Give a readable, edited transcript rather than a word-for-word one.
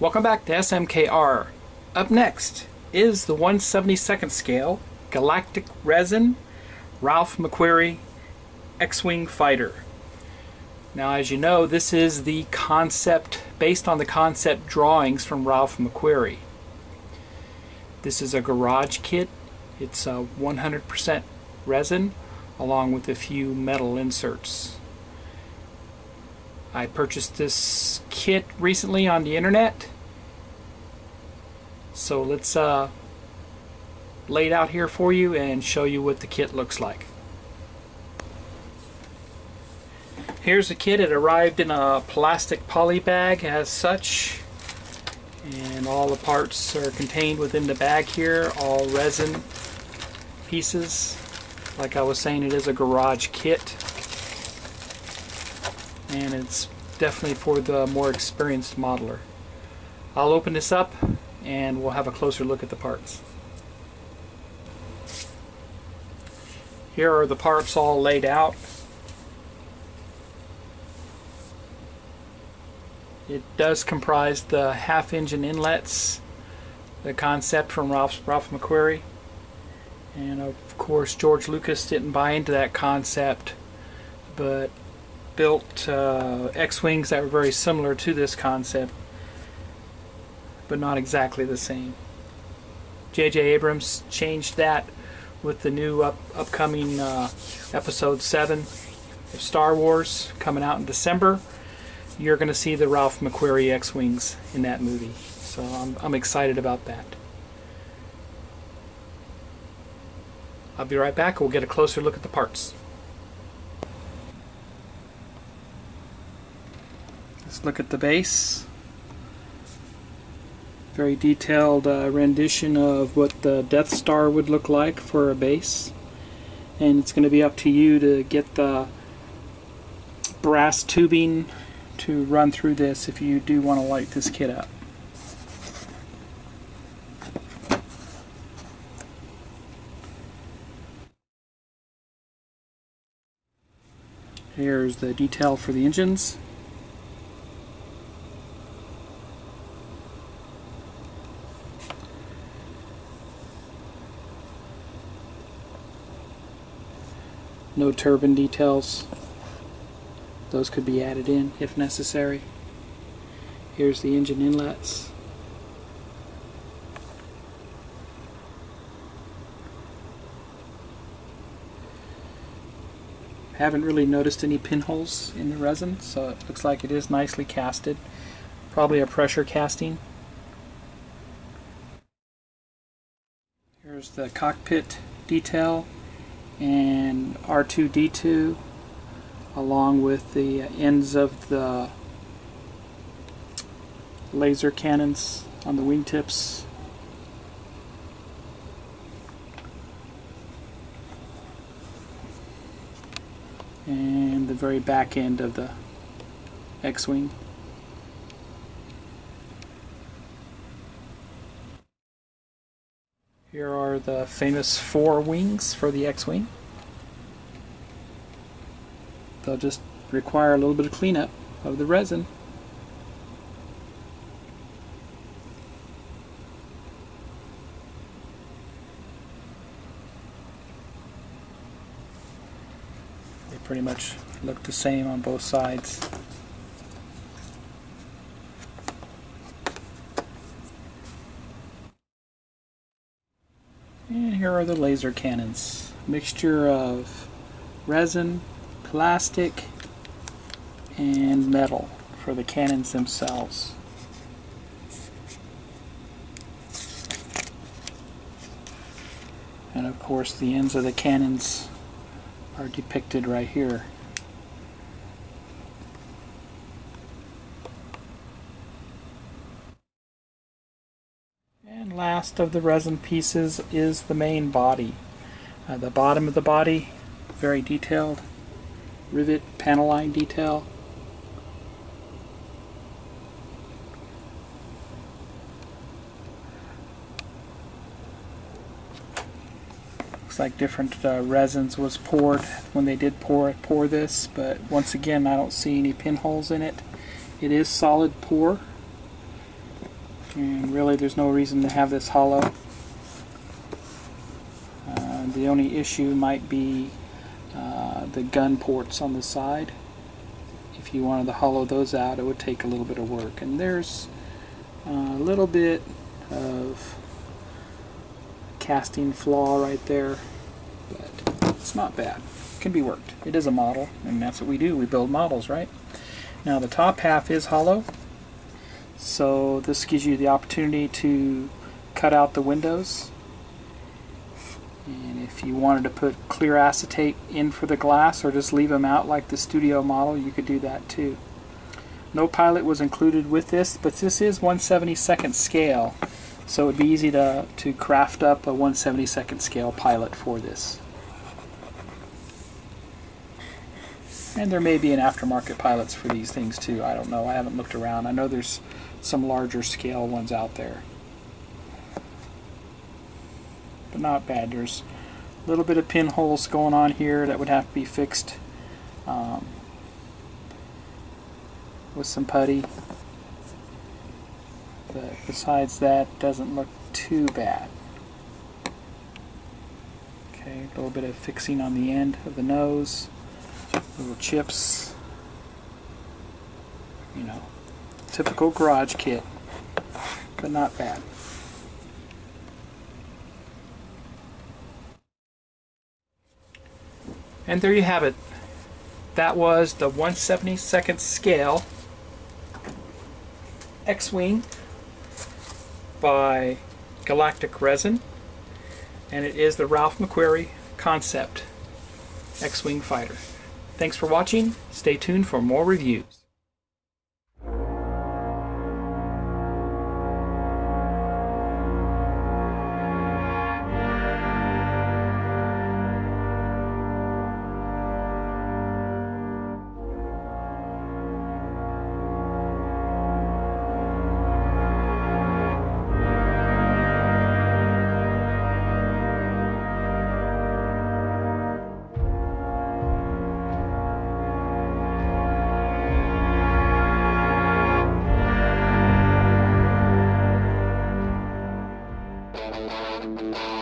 Welcome back to SMKR. Up next is the 1/72nd scale Galactic Resin Ralph McQuarrie X-Wing Fighter. Now, as you know, this is the concept, based on the concept drawings from Ralph McQuarrie. This is a garage kit. It's 100% resin along with a few metal inserts. I purchased this kit recently on the internet, so let's lay it out here for you and show you what the kit looks like. Here's the kit. It arrived in a plastic poly bag as such, and all the parts are contained within the bag here, all resin pieces. Like I was saying, it is a garage kit, and it's definitely for the more experienced modeler. I'll open this up and we'll have a closer look at the parts. Here are the parts all laid out. It does comprise the half-engine inlets, the concept from Ralph McQuarrie, and of course George Lucas didn't buy into that concept, but built X-Wings that were very similar to this concept, but not exactly the same. J.J. Abrams changed that with the new upcoming Episode 7 of Star Wars coming out in December. You're going to see the Ralph McQuarrie X-Wings in that movie, so I'm excited about that. I'll be right back. We'll get a closer look at the parts. Let's look at the base. Very detailed rendition of what the Death Star would look like for a base. And it's going to be up to you to get the brass tubing to run through this if you do want to light this kit up. Here's the detail for the engines. No turbine details. Those could be added in if necessary. Here's the engine inlets. Haven't really noticed any pinholes in the resin, so it looks like it is nicely casted. Probably a pressure casting. Here's the cockpit detail and R2-D2 along with the ends of the laser cannons on the wingtips. And the very back end of the X-Wing. Here are the famous 4 wings for the X-Wing. They'll just require a little bit of cleanup of the resin. They pretty much look the same on both sides. And here are the laser cannons. Mixture of resin, plastic, and metal for the cannons themselves. And of course the ends of the cannons are depicted right here. And last of the resin pieces is the main body. The bottom of the body, very detailed. Rivet panel line detail. Looks like different resins was poured when they did pour this, but once again I don't see any pinholes in it. It is solid pour. And really there's no reason to have this hollow. The only issue might be the gun ports on the side. If you wanted to hollow those out, it would take a little bit of work. And there's a little bit of casting flaw right there, but it's not bad. It can be worked. It is a model, and that's what we do. We build models, right? Now the top half is hollow, so this gives you the opportunity to cut out the windows. And if you wanted to put clear acetate in for the glass or just leave them out like the studio model, you could do that too. No pilot was included with this, but this is 1/72nd scale, so it would be easy to craft up a 1/72nd scale pilot for this. And there may be an aftermarket pilots for these things too. I don't know. I haven't looked around. I know there's some larger scale ones out there. But not bad. There's a little bit of pinholes going on here that would have to be fixed with some putty. But besides that, doesn't look too bad. Okay, a little bit of fixing on the end of the nose. Little chips. You know, typical garage kit, but not bad. And there you have it. That was the 1/72nd scale X-Wing by Galactic Resin, and it is the Ralph McQuarrie concept X-Wing fighter. Thanks for watching. Stay tuned for more reviews. Thank you.